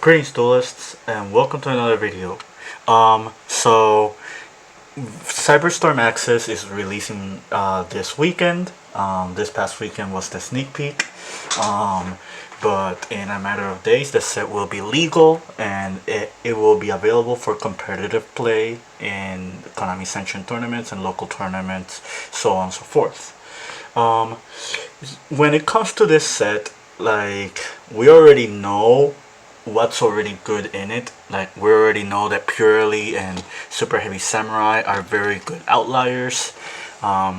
Greetings duelists and welcome to another video. So Cyberstorm Access is releasing this weekend. This past weekend was the sneak peek. But in a matter of days the set will be legal and it will be available for competitive play in Konami sanctioned tournaments and local tournaments, so on and so forth. When it comes to this set, like, we already know what's already good in it. Like, we already know that Purely and Super Heavy Samurai are very good outliers.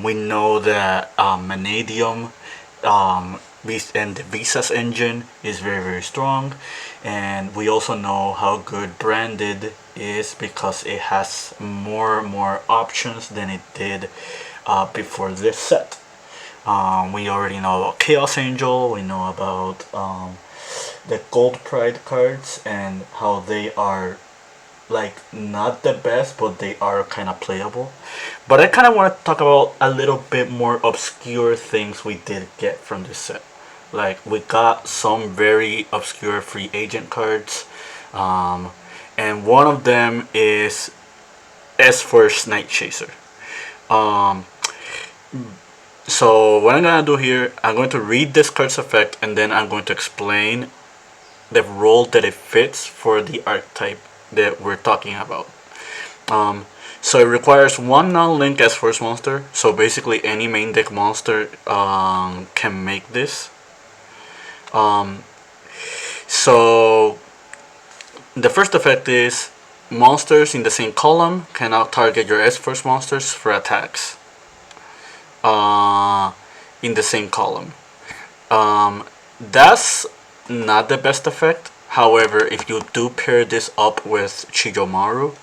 We know that Vanadium and the Visas engine is very strong, and we also know how good Branded is because it has more options than it did before this set. We already know about Chaos Angel, we know about the Gold Pride cards and how they are, like, not the best, but they are kind of playable. But I kind of want to talk about a little bit more obscure things we did get from this set. Like, we got some very obscure free agent cards, and one of them is S-Force Nightchaser. So what I'm gonna do here, I'm going to read this card's effect and then I'm going to explain the role that it fits for the archetype that we're talking about. So it requires one non-link S-Force monster. So basically any main deck monster can make this. So the first effect is monsters in the same column cannot target your S-Force monsters for attacks in the same column. That's not the best effect. However, if you do pair this up with Chiyomaru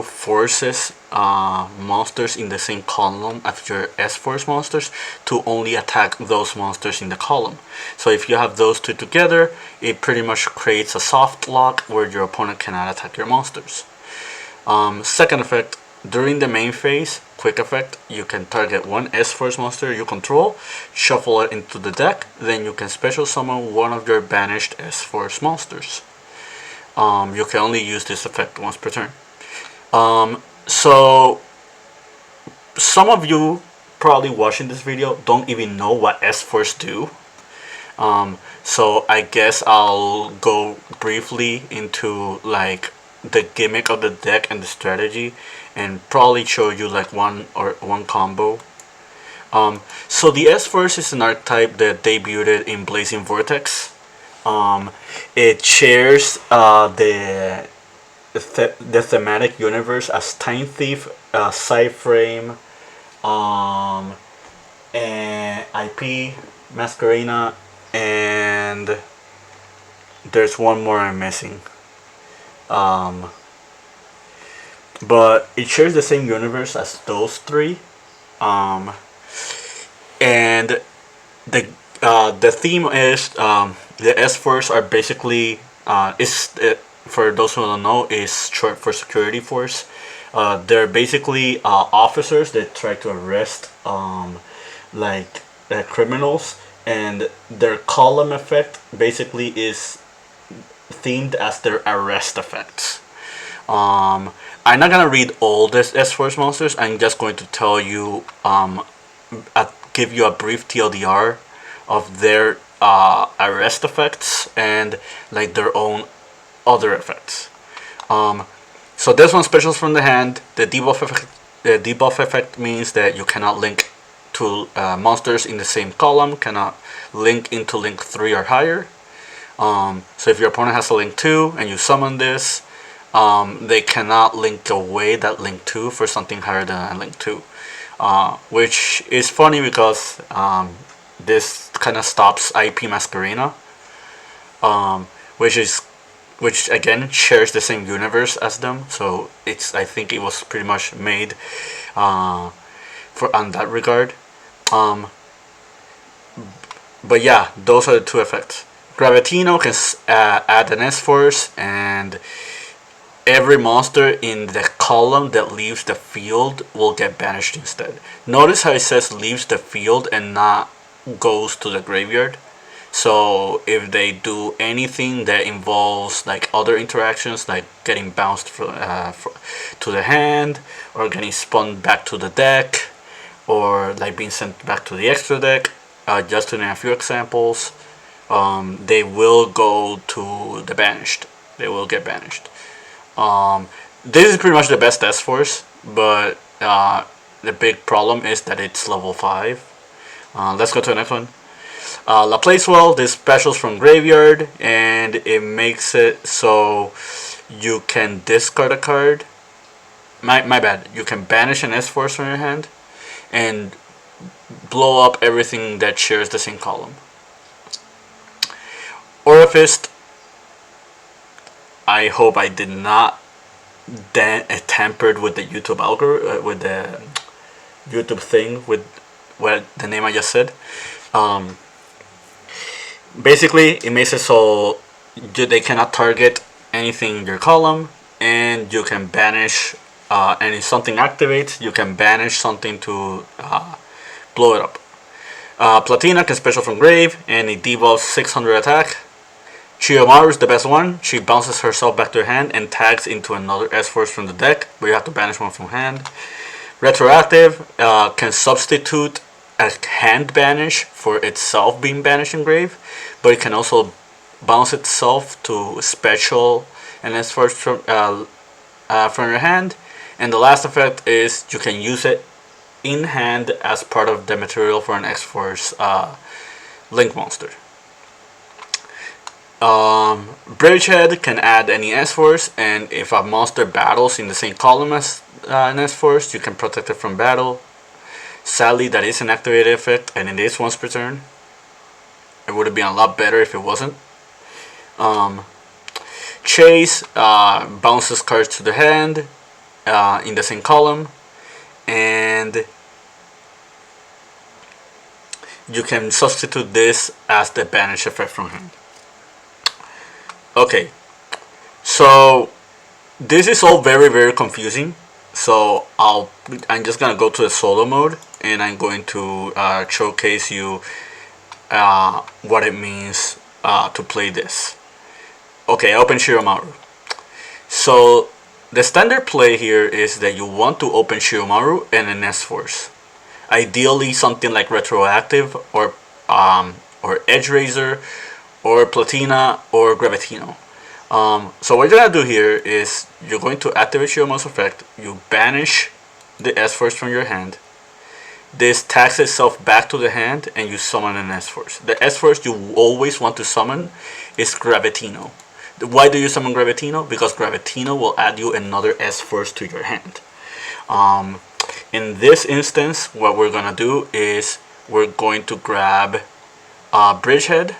forces monsters in the same column as your S-Force monsters to only attack those monsters in the column. So if you have those two together, it pretty much creates a soft lock where your opponent cannot attack your monsters. Second effect, during the main phase, quick effect, you can target one S-Force monster you control, shuffle it into the deck, then you can special summon one of your banished S-Force monsters. You can only use this effect once per turn. So some of you probably watching this video don't even know what S-Force do. So I guess I'll go briefly into, like, the gimmick of the deck and the strategy, and probably show you like one combo. So the S-Force is an archetype that debuted in Blazing Vortex. It shares the thematic universe as Time Thief, Cyframe, and IP, Masquerena, and there's one more I'm missing. But it shares the same universe as those three, and the theme is the S-Force are basically for those who don't know, is short for security force. They're basically officers that try to arrest criminals, and their column effect basically is themed as their arrest effects. I'm not gonna read all this S-Force monsters. I'm just going to tell you, give you a brief TLDR of their arrest effects and like their own other effects. So this one, specials from the hand. The debuff effect means that you cannot link to monsters in the same column, cannot link into link 3 or higher. So if your opponent has a link 2 and you summon this, they cannot link away that link 2 for something higher than a link 2, which is funny because this kind of stops IP Masquerena, which again shares the same universe as them. So I think it was pretty much made on that regard. But yeah, those are the two effects. Gravitino can add an S-Force, and every monster in the column that leaves the field will get banished instead. Notice how it says leaves the field and not goes to the graveyard. So if they do anything that involves like other interactions, like getting bounced to the hand, or getting spun back to the deck, or like being sent back to the extra deck, just to name a few examples, they will go to the banished. They will get banished. This is pretty much the best S-Force, but the big problem is that it's level 5. Let's go to the next one. La Placewell, this specials from graveyard, and it makes it so you can discard a card. My bad. You can banish an S-Force from your hand and blow up everything that shares the same column. Orifice, I hope I did not tampered with the YouTube algorithm, with the YouTube thing, with what the name I just said. Basically, it makes it so they cannot target anything in your column, and you can banish, and if something activates, you can banish something to blow it up. Platina can special from grave, and it debuffs 600 attack. Chiyomaru is the best one. She bounces herself back to her hand and tags into another S-Force from the deck, but you have to banish one from hand. Retroactive can substitute a hand banish for itself being banished in grave, but it can also bounce itself to special an S-Force from your hand. And the last effect is you can use it in hand as part of the material for an X-Force Link monster. Bridgehead can add any S-Force, and if a monster battles in the same column as an S-Force, you can protect it from battle. Sadly, that is an activated effect, and it is once per turn. It would have been a lot better if it wasn't. Chase bounces cards to the hand in the same column, and you can substitute this as the banish effect from hand. Okay, so this is all very, very confusing. So I'm just gonna go to the solo mode, and I'm going to showcase you what it means to play this. Okay, I open Shiromaru. So the standard play here is that you want to open Shiromaru and an S-Force. Ideally something like Retroactive or Edge Razor or Platina or Gravitino. So what you're gonna do here is you're going to activate Shiromaru's effect. You banish the S-Force from your hand. This tags itself back to the hand, and you summon an S-Force. The S-Force you always want to summon is Gravitino. Why do you summon Gravitino? Because Gravitino will add you another S-Force to your hand. In this instance, what we're gonna do is we're going to grab Bridgehead.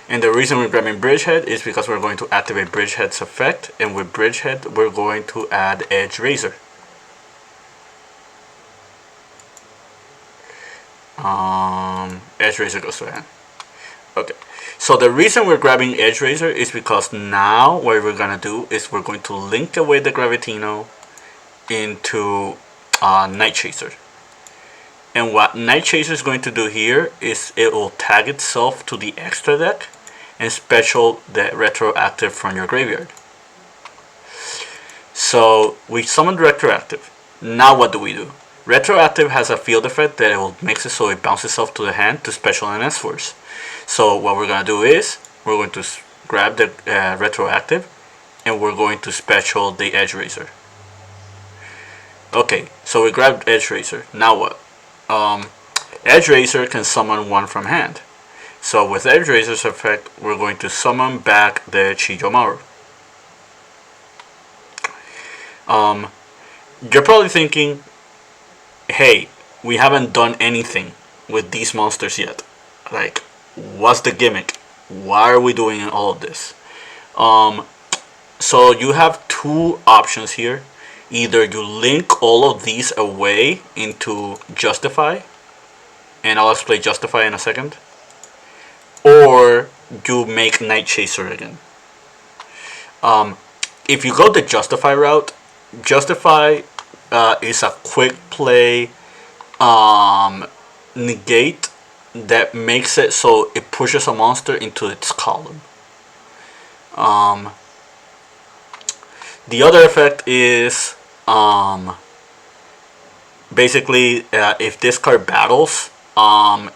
And the reason we're grabbing Bridgehead is because we're going to activate Bridgehead's effect, and with Bridgehead we're going to add Edge Razor. Edge Razor goes to hand. Okay, so the reason we're grabbing Edge Razor is because now what we're gonna do is we're going to link away the Gravitino into Nightchaser. And what Nightchaser is going to do here is it will tag itself to the extra deck and special the Retroactive from your graveyard. So we summoned Retroactive. Now what do? Retroactive has a field effect that it will makes it so it bounces itself to the hand to special an S-Force. So what we're gonna do is we're going to grab the Retroactive, and we're going to special the Edge Razor. Okay, so we grabbed Edge Razor. Now what? Edge Razor can summon one from hand. So with Edge Razor's effect, we're going to summon back the Chiyomaru. You're probably thinking, hey, we haven't done anything with these monsters yet. Like, what's the gimmick? Why are we doing all of this? So you have two options here. Either you link all of these away into Justify, and I'll explain Justify in a second, or you make Nightchaser again. If you go the Justify route, Justify is a quick play negate that makes it so it pushes a monster into its column. The other effect is basically if this card battles,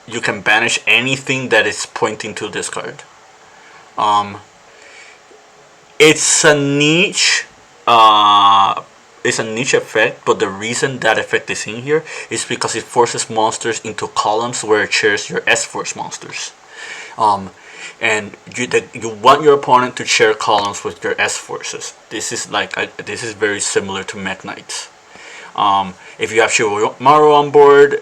you can banish anything that is pointing to this card. It's a niche. It's a niche effect, but the reason that effect is in here is because it forces monsters into columns where it shares your S-Force monsters. And you want your opponent to share columns with your S-Forces. This is this is very similar to Mech Knights. If you have Shiromaru on board,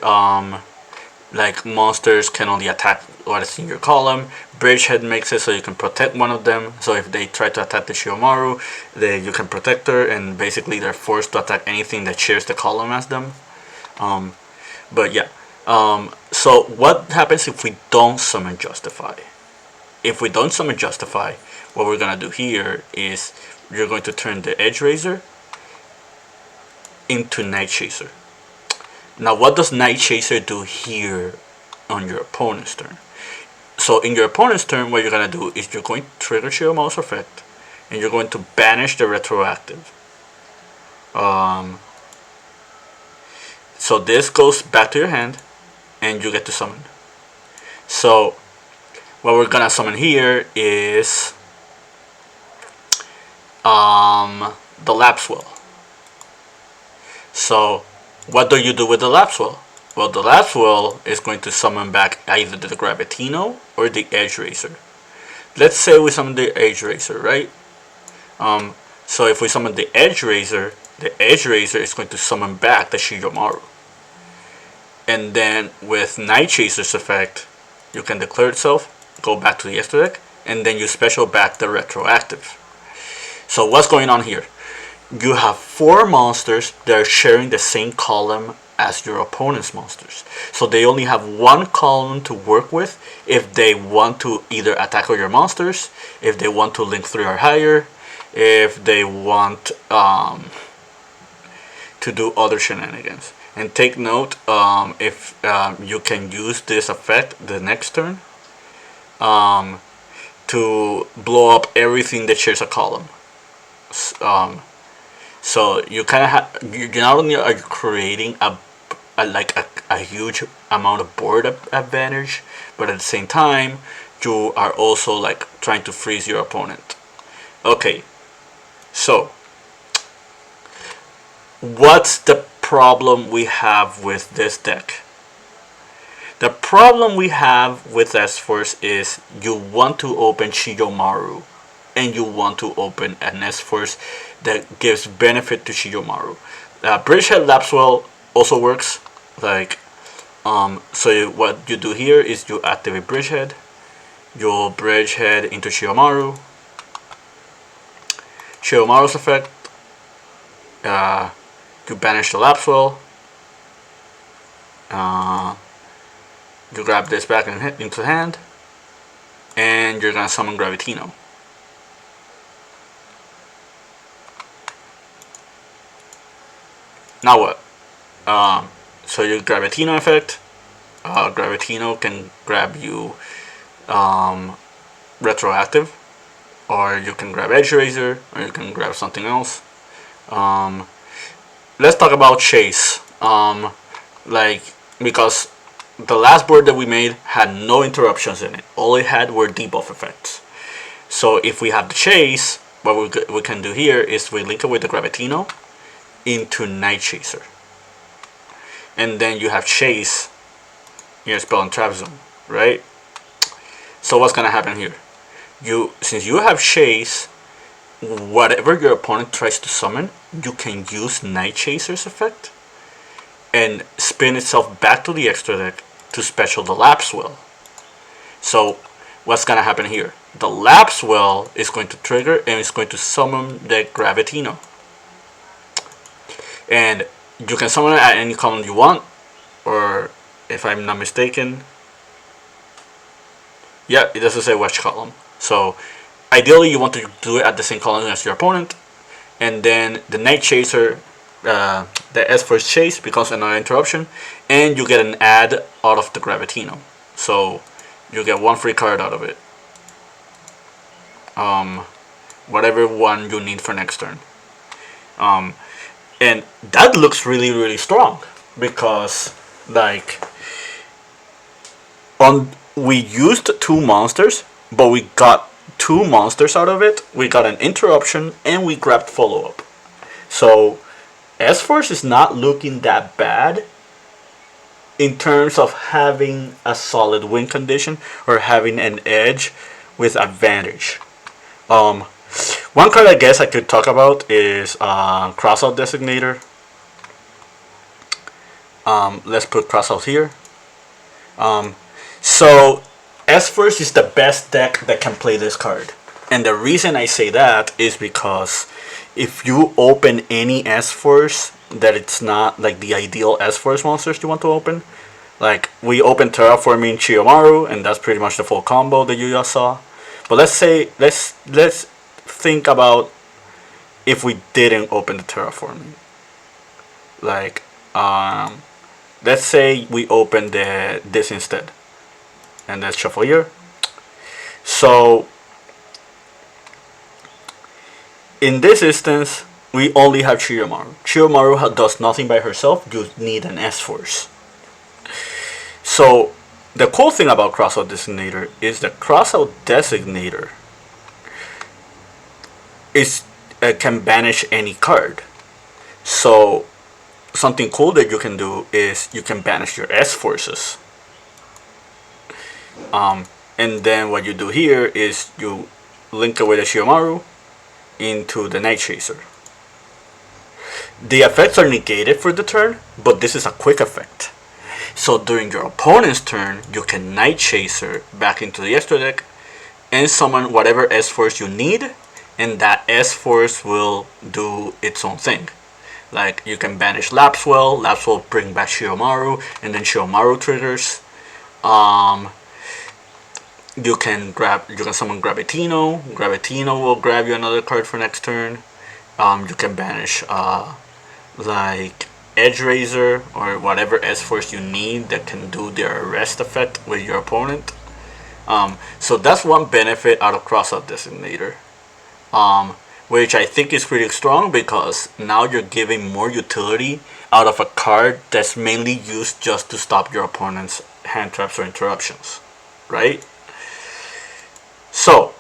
like monsters can only attack what is in your column. Bridgehead makes it so you can protect one of them. So if they try to attack the Shiromaru, you can protect her, and basically they're forced to attack anything that shares the column as them. But yeah. So what happens if we don't summon Justify? If we don't summon Justify, what we're gonna do here is you're going to turn the Edge Razor into Nightchaser. Now, what does Nightchaser do here on your opponent's turn? So in your opponent's turn, what you're going to do is you're going to trigger Shiromaru's effect, and you're going to banish the retroactive. So this goes back to your hand, and you get to summon. So what we're going to summon here is the Lapswell. So what do you do with the Lapswell? Well, the Lapswell is going to summon back either the Gravitino or the Edge Razor. Let's say we summon the Edge Razor, right? So if we summon the Edge Razor is going to summon back the Shiromaru. And then with Nightchaser's effect, you can declare itself, go back to the extra deck, and then you special back the retroactive. So what's going on here? You have 4 monsters that are sharing the same column as your opponent's monsters. So they only have 1 column to work with if they want to either attack all your monsters, if they want to link 3 or higher, if they want to do other shenanigans. And take note, if you can use this effect the next turn to blow up everything that shares a column. So you kind of have, you not only are you creating a huge amount of board advantage, but at the same time you are also like trying to freeze your opponent. Okay, so what's the problem we have with this deck? The problem we have with S-Force is you want to open Shiromaru, and you want to open an S-Force that gives benefit to Shiromaru. Bridgehead Lapswell also works. So what you do here is you activate Bridgehead. You'll Bridgehead into Shiromaru. Shiromaru's effect. You banish the Lapswell. You grab this back into hand, and you're gonna summon Gravitino. Now what? So your Gravitino effect. Gravitino can grab you retroactive, or you can grab Edge Razor, or you can grab something else. Let's talk about Chase. Because the last board that we made had no interruptions in it. All it had were debuff effects. So if we have the Chase, what we can do here is we link it with the Gravitino into Nightchaser. And then you have Chase in your spell and trap zone, right? So what's gonna happen here? Since you have Chase, whatever your opponent tries to summon, you can use Nightchaser's effect and spin itself back to the extra deck to special the Lapswell. So what's gonna happen here? The Lapswell is going to trigger and it's going to summon the Gravitino. And you can summon it at any column you want, or if I'm not mistaken, yeah, it doesn't say which column. So ideally you want to do it at the same column as your opponent, and then the Nightchaser, the S-Force Chase becomes another interruption, and you get an add out of the Gravitino. So you get 1 free card out of it. Whatever one you need for next turn. And that looks really, really strong because like we used 2 monsters, but we got 2 monsters out of it. We got an interruption and we grabbed follow-up. So S-Force is not looking that bad in terms of having a solid win condition or having an edge with advantage. One card I guess I could talk about is Crossout Designator. Let's put Crossout here. So S-Force is the best deck that can play this card. And the reason I say that is because if you open any S-Force that it's not like the ideal S-Force monsters you want to open, like we opened Terraforming Chiyomaru and that's pretty much the full combo that you just saw. But let's think about if we didn't open the Terraforming. Like let's say we opened this instead. And let's shuffle here. So in this instance, we only have Chiyomaru. Chiyomaru does nothing by herself. You need an S-Force. So the cool thing about Crossout Designator is the Crossout Designator can banish any card. So something cool that you can do is you can banish your S-Forces. And then what you do here is you link away the Chiyomaru into the Nightchaser. The effects are negated for the turn, but this is a quick effect. So during your opponent's turn, you can Nightchaser back into the extra deck and summon whatever S-Force you need, and that S-Force will do its own thing. Like you can banish Lapswell, Lapswell bring back Chiyomaru, and then Chiyomaru triggers. You can summon Gravitino. Gravitino will grab you another card for next turn. You can banish like Edge Razor or whatever S-Force you need that can do their arrest effect with your opponent. So that's one benefit out of Crossout Designator, which I think is pretty strong because now you're giving more utility out of a card that's mainly used just to stop your opponent's hand traps or interruptions, right? So,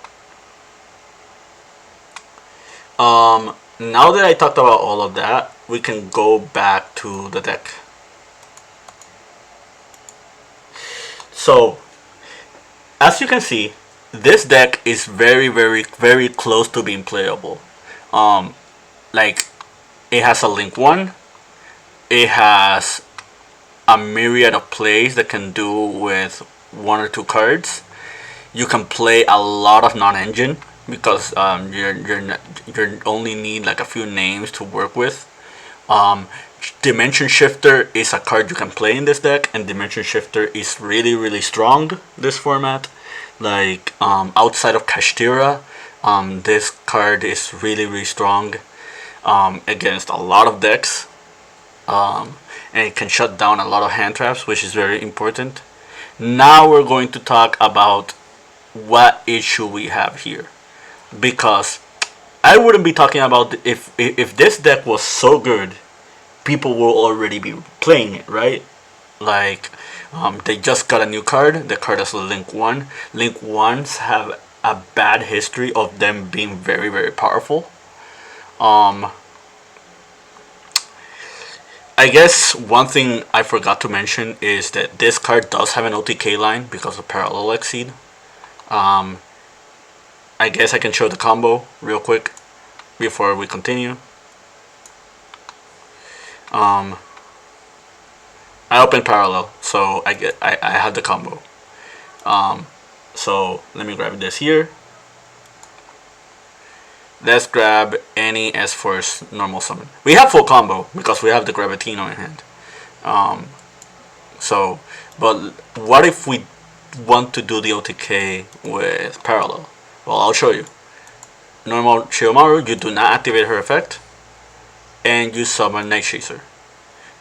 now that I talked about all of that, we can go back to the deck. So, as you can see, this deck is very, very, very close to being playable. Like, it has a Link 1, it has a myriad of plays that can do with 1 or 2 cards. You can play a lot of non-engine because you only need like a few names to work with. Dimension Shifter is a card you can play in this deck, and Dimension Shifter is really, really strong this format. Like outside of Kashtira, this card is really, really strong against a lot of decks, and it can shut down a lot of hand traps, which is very important. Now we're going to talk about what issue we have here, because I wouldn't be talking about if this deck was so good, people will already be playing it, right? Like they just got a new card. The card is Link 1. Link 1s have a bad history of them being very, very powerful. I guess one thing I forgot to mention is that this card does have an OTK line because of Parallel Exceed. I guess I can show the combo real quick before we continue. I opened Parallel, so I have the combo. So let me grab this here. Let's grab any S-Force normal summon. We have full combo because we have the Gravitino in hand. But what if we want to do the OTK with Parallel? Well, I'll show you. Normal Chiyomaru, you do not activate her effect, and you summon Nightchaser.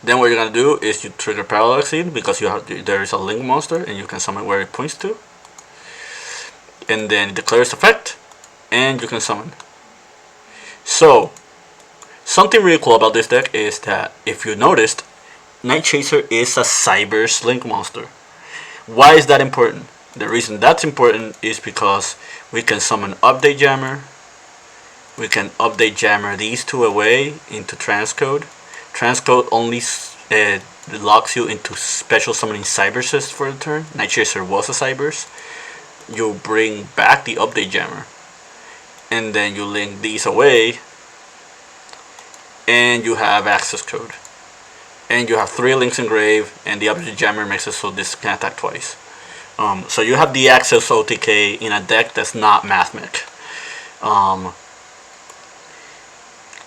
Then what you're gonna do is you trigger Parallel Exceed because there is a link monster and you can summon where it points to. And then it declares effect, and you can summon. So, something really cool about this deck is that if you noticed, Nightchaser is a Cyberse link monster. Why is that important? The reason that's important is because we can summon Update Jammer. We can Update Jammer these two away into Transcode. Transcode only locks you into special summoning Cyberses for the turn. Nightchaser was a Cyberse. You bring back the Update Jammer. And then you link these away. And you have access code. And you have 3 links engraved, and the Update Jammer makes it so this can attack twice. So you have the access OTK in a deck that's not Mathmech.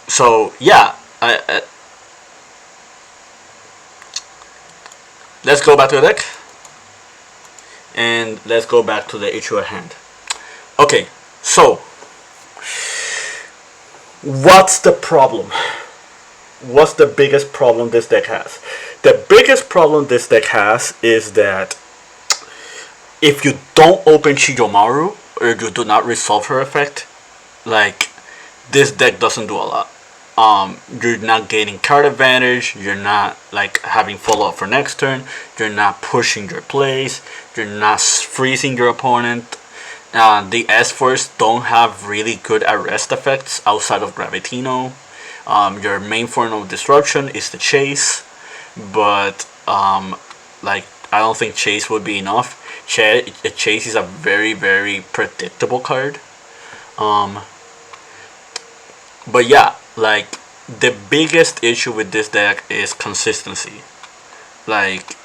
So yeah, let's go back to the deck, and let's go back to the issue at hand. Okay, so what's the problem? What's the biggest problem this deck has? The biggest problem this deck has is that if you don't open Chiyomaru, or you do not resolve her effect, like, this deck doesn't do a lot. You're not gaining card advantage, you're not like having follow up for next turn, you're not pushing your plays, you're not freezing your opponent. The S-Force don't have really good arrest effects outside of Gravitino. Your main form of disruption is the Chase, but like, I don't think Chase would be enough. Chase is a very, very predictable card. But yeah, like, the biggest issue with this deck is consistency. Like,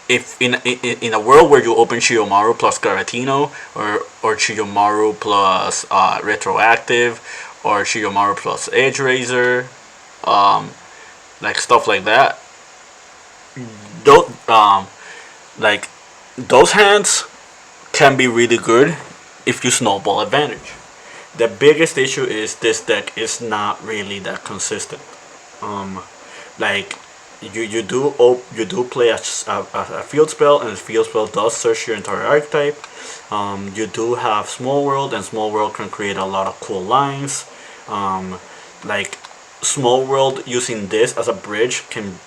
if in a world where you open Chiyomaru plus Garatino, or Chiyomaru plus Retroactive, or Chiyomaru plus Edge Razor, like stuff like that, like, those hands can be really good if you snowball advantage. The biggest issue is this deck is not really that consistent. Like, you do play a field spell, and the field spell does search your entire archetype. You do have Small World, and Small World can create a lot of cool lines. Like, Small World using this as a bridge can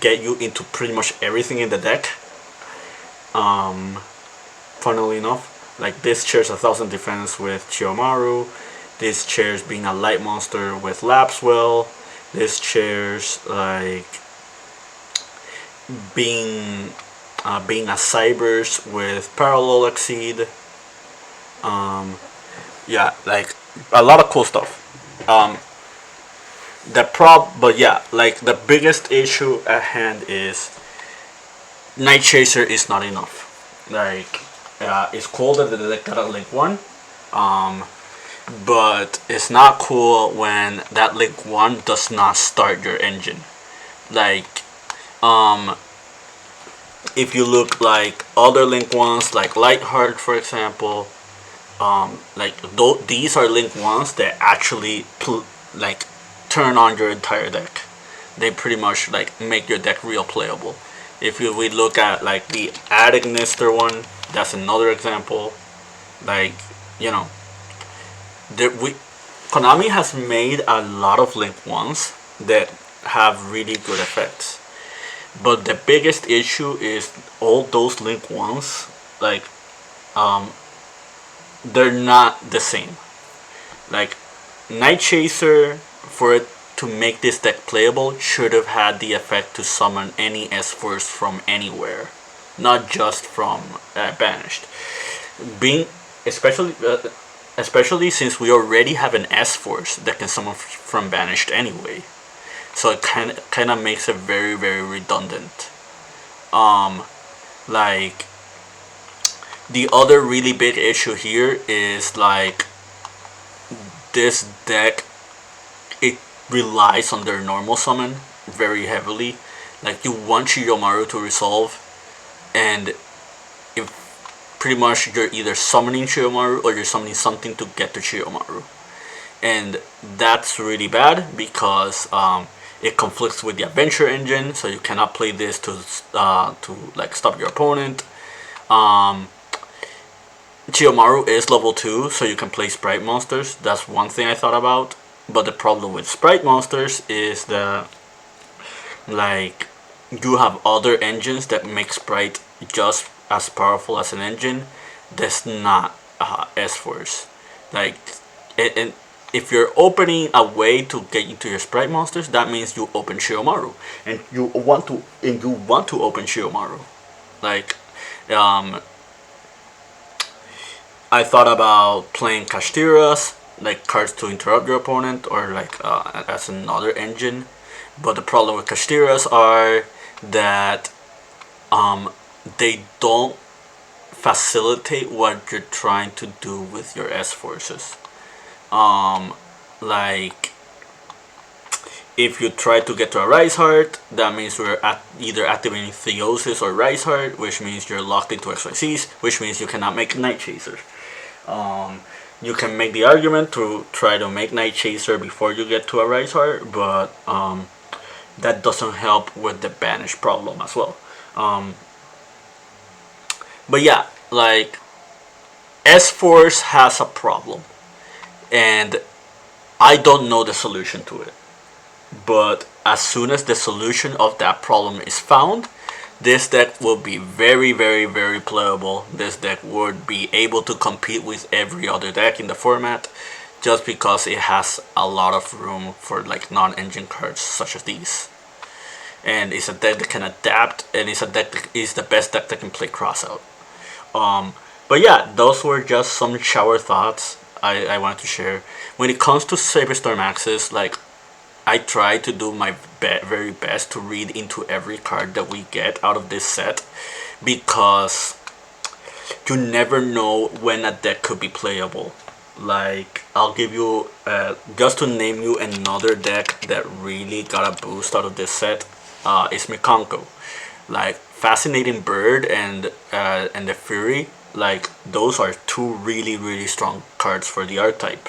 get you into pretty much everything in the deck. Funnily enough, like, this shares 1,000 defense with Chiyomaru. This shares being a light monster with Lapswell. This shares like being a Cyberse with Parallel Exceed. Yeah, like, a lot of cool stuff. But yeah, like, the biggest issue at hand is Nightchaser is not enough. Like, it's cool that the deck got a link 1, but it's not cool when that link 1 does not start your engine. Like, if you look like other link 1s, like Lightheart, for example, like, these are link 1s that actually like turn on your entire deck. They pretty much like make your deck real playable. If we look at like the Adagnister one, that's another example. Like, you know, Konami has made a lot of link 1s that have really good effects. But the biggest issue is all those link 1s, like, they're not the same. Like, Nightchaser, for it to make this deck playable, should have had the effect to summon any S-Force from anywhere, not just from Banished. Especially since we already have an S-Force that can summon from Banished anyway. So it kind of makes it very, very redundant. Like, the other really big issue here is, like, this deck, it relies on their normal summon very heavily. Like, you want Chiyomaru to resolve, and if pretty much you're either summoning Chiyomaru or you're summoning something to get to Chiyomaru. And that's really bad because It conflicts with the adventure engine, so you cannot play this to like stop your opponent. Chiyomaru is level 2, so you can play sprite monsters. That's one thing I thought about. But the problem with sprite monsters is that, like, you have other engines that make sprite just as powerful as an engine. That's not S-Force. Like, and if you're opening a way to get into your sprite monsters, that means you open Chiyomaru, and you want to open Chiyomaru. Like, I thought about playing Kashtira's, like cards to interrupt your opponent, or like as another engine. But the problem with Kashtira's are that they don't facilitate what you're trying to do with your S forces. Like, if you try to get to a Rise Heart, that means we're either activating Theosis or Rise Heart, which means you're locked into XYZs, which means you cannot make Nightchaser. You can make the argument to try to make Nightchaser before you get to a Rise Heart, but that doesn't help with the banish problem as well. But yeah, like, S-Force has a problem, and I don't know the solution to it. But as soon as the solution of that problem is found, this deck will be very, very, very playable. This deck would be able to compete with every other deck in the format, just because it has a lot of room for like non-engine cards such as these. And it's a deck that can adapt, and it's a deck that is the best deck that can play crossout. But yeah, those were just some shower thoughts I wanted to share. When it comes to Saberstorm Axis, like, I try to do my very best to read into every card that we get out of this set, because you never know when a deck could be playable. Like, I'll give you, just to name you another deck that really got a boost out of this set, is Mikanko. Like, Fascinating Bird and the Fury, like, those are two really, really strong cards for the archetype.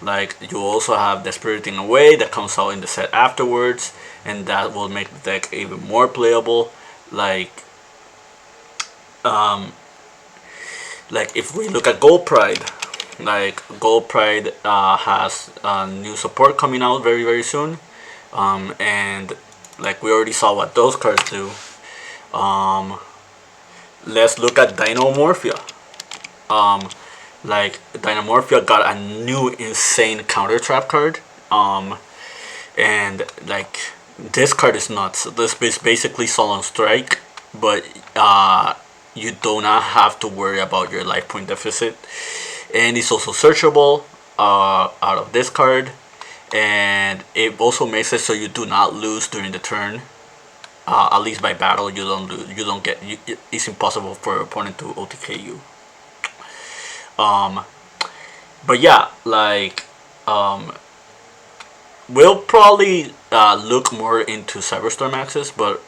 Like, you also have Dispiriting Away that comes out in the set afterwards, and that will make the deck even more playable. Like if we look at Gold Pride, like, Gold Pride has new support coming out very, very soon, and like, we already saw what those cards do. Let's look at Dynamorphia. Like, Dynamorphia got a new insane counter trap card, and like, this card is nuts. This is basically Solemn Strike, but you do not have to worry about your life point deficit, and it's also searchable out of this card, and it also makes it so you do not lose during the turn. At least by battle, you don't lose. You don't get. It's impossible for your opponent to OTK you. But yeah, like, we'll probably look more into Cyberstorm Axis, but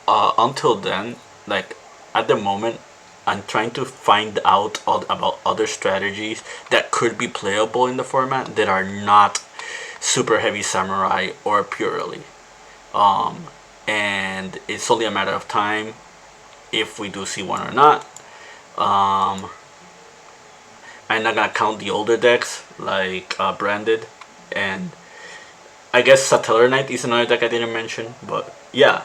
until then, like, at the moment, I'm trying to find out about other strategies that could be playable in the format that are not Super Heavy Samurai or Purely. And it's only a matter of time if we do see one or not. I'm not gonna count the older decks like Branded, and I guess Satellar Knight is another deck I didn't mention. But yeah,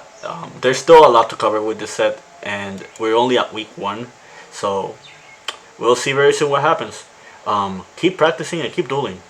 there's still a lot to cover with this set, and we're only at week 1, so we'll see very soon what happens. Keep practicing and keep dueling.